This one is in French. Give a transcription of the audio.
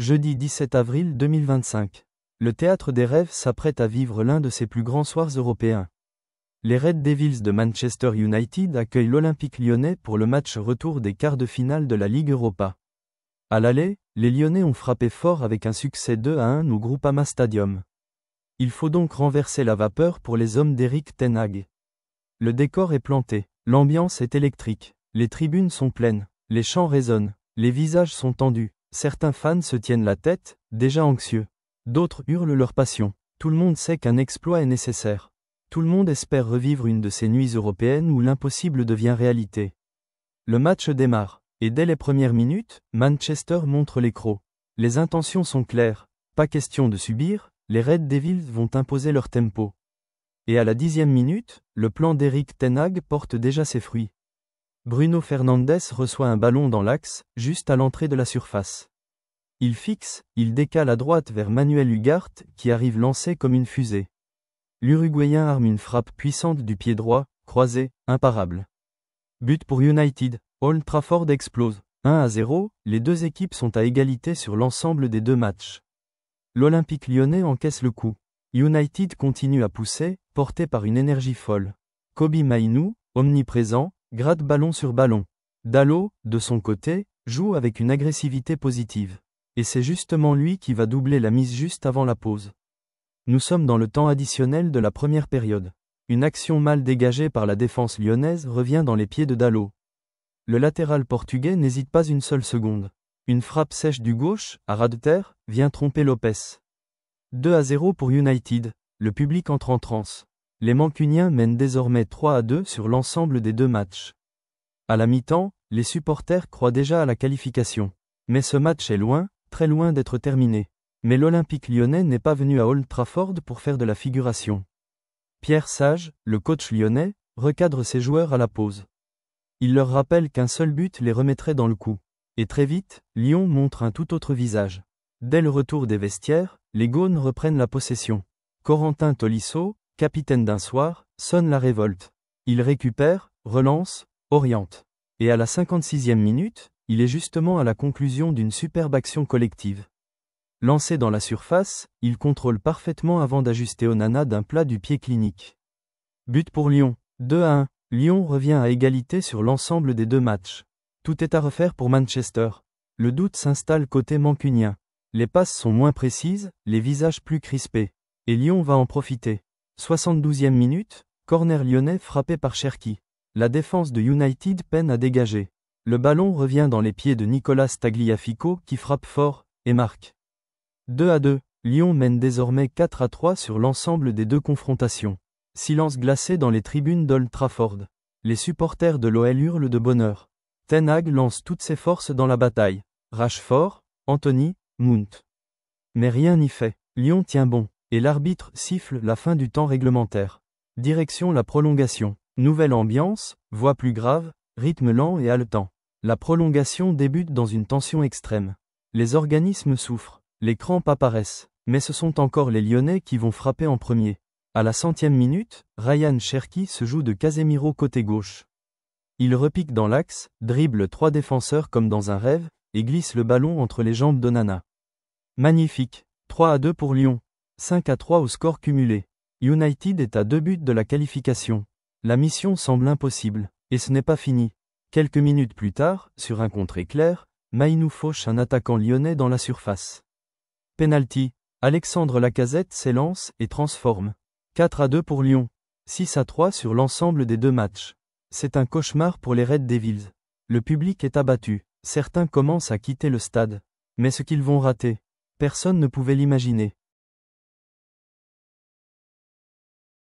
Jeudi 17 avril 2025. Le Théâtre des Rêves s'apprête à vivre l'un de ses plus grands soirs européens. Les Red Devils de Manchester United accueillent l'Olympique Lyonnais pour le match retour des quarts de finale de la Ligue Europa. À l'aller, les Lyonnais ont frappé fort avec un succès 2-1 au Groupama Stadium. Il faut donc renverser la vapeur pour les hommes d'Erik ten Hag. Le décor est planté, l'ambiance est électrique, les tribunes sont pleines, les chants résonnent, les visages sont tendus. Certains fans se tiennent la tête, déjà anxieux. D'autres hurlent leur passion. Tout le monde sait qu'un exploit est nécessaire. Tout le monde espère revivre une de ces nuits européennes où l'impossible devient réalité. Le match démarre, et dès les premières minutes, Manchester montre les crocs. Les intentions sont claires, pas question de subir, les Red Devils vont imposer leur tempo. Et à la 10e minute, le plan d'Erik ten Hag porte déjà ses fruits. Bruno Fernandes reçoit un ballon dans l'axe, juste à l'entrée de la surface. Il fixe, il décale à droite vers Manuel Ugarte, qui arrive lancé comme une fusée. L'Uruguayen arme une frappe puissante du pied droit, croisé, imparable. But pour United, Old Trafford explose. 1-0, les deux équipes sont à égalité sur l'ensemble des deux matchs. L'Olympique lyonnais encaisse le coup. United continue à pousser, porté par une énergie folle. Kobbie Mainoo, omniprésent, gratte ballon sur ballon. Dalot, de son côté, joue avec une agressivité positive. Et c'est justement lui qui va doubler la mise juste avant la pause. Nous sommes dans le temps additionnel de la première période. Une action mal dégagée par la défense lyonnaise revient dans les pieds de Dalot. Le latéral portugais n'hésite pas une seule seconde. Une frappe sèche du gauche, à ras de terre, vient tromper Lopez. 2-0 pour United, le public entre en transe. Les Mancuniens mènent désormais 3-2 sur l'ensemble des deux matchs. À la mi-temps, les supporters croient déjà à la qualification. Mais ce match est loin, très loin d'être terminé. Mais l'Olympique lyonnais n'est pas venu à Old Trafford pour faire de la figuration. Pierre Sage, le coach lyonnais, recadre ses joueurs à la pause. Il leur rappelle qu'un seul but les remettrait dans le coup. Et très vite, Lyon montre un tout autre visage. Dès le retour des vestiaires, les Gaunes reprennent la possession. Corentin Tolisso, capitaine d'un soir, sonne la révolte. Il récupère, relance, oriente. Et à la 56e minute, il est justement à la conclusion d'une superbe action collective. Lancé dans la surface, il contrôle parfaitement avant d'ajuster Onana d'un plat du pied clinique. But pour Lyon, 2-1. Lyon revient à égalité sur l'ensemble des deux matchs. Tout est à refaire pour Manchester. Le doute s'installe côté mancunien. Les passes sont moins précises, les visages plus crispés. Et Lyon va en profiter. 72e minute, corner lyonnais frappé par Cherki. La défense de United peine à dégager. Le ballon revient dans les pieds de Nicolas Tagliafico qui frappe fort, et marque. 2-2, Lyon mène désormais 4-3 sur l'ensemble des deux confrontations. Silence glacé dans les tribunes d'Old Trafford. Les supporters de l'OL hurlent de bonheur. Ten Hag lance toutes ses forces dans la bataille. Rashford, Anthony, Mount. Mais rien n'y fait. Lyon tient bon. Et l'arbitre siffle la fin du temps réglementaire. Direction la prolongation. Nouvelle ambiance, voix plus grave, rythme lent et haletant. La prolongation débute dans une tension extrême. Les organismes souffrent, les crampes apparaissent, mais ce sont encore les Lyonnais qui vont frapper en premier. À la 100e minute, Ryan Cherki se joue de Casemiro côté gauche. Il repique dans l'axe, dribble 3 défenseurs comme dans un rêve, et glisse le ballon entre les jambes d'Onana. Magnifique, 3-2 pour Lyon. 5-3 au score cumulé. United est à 2 buts de la qualification. La mission semble impossible, et ce n'est pas fini. Quelques minutes plus tard, sur un contre éclair, Mainoo fauche un attaquant lyonnais dans la surface. Penalty, Alexandre Lacazette s'élance et transforme. 4-2 pour Lyon. 6-3 sur l'ensemble des deux matchs. C'est un cauchemar pour les Red Devils. Le public est abattu, certains commencent à quitter le stade. Mais ce qu'ils vont rater, personne ne pouvait l'imaginer.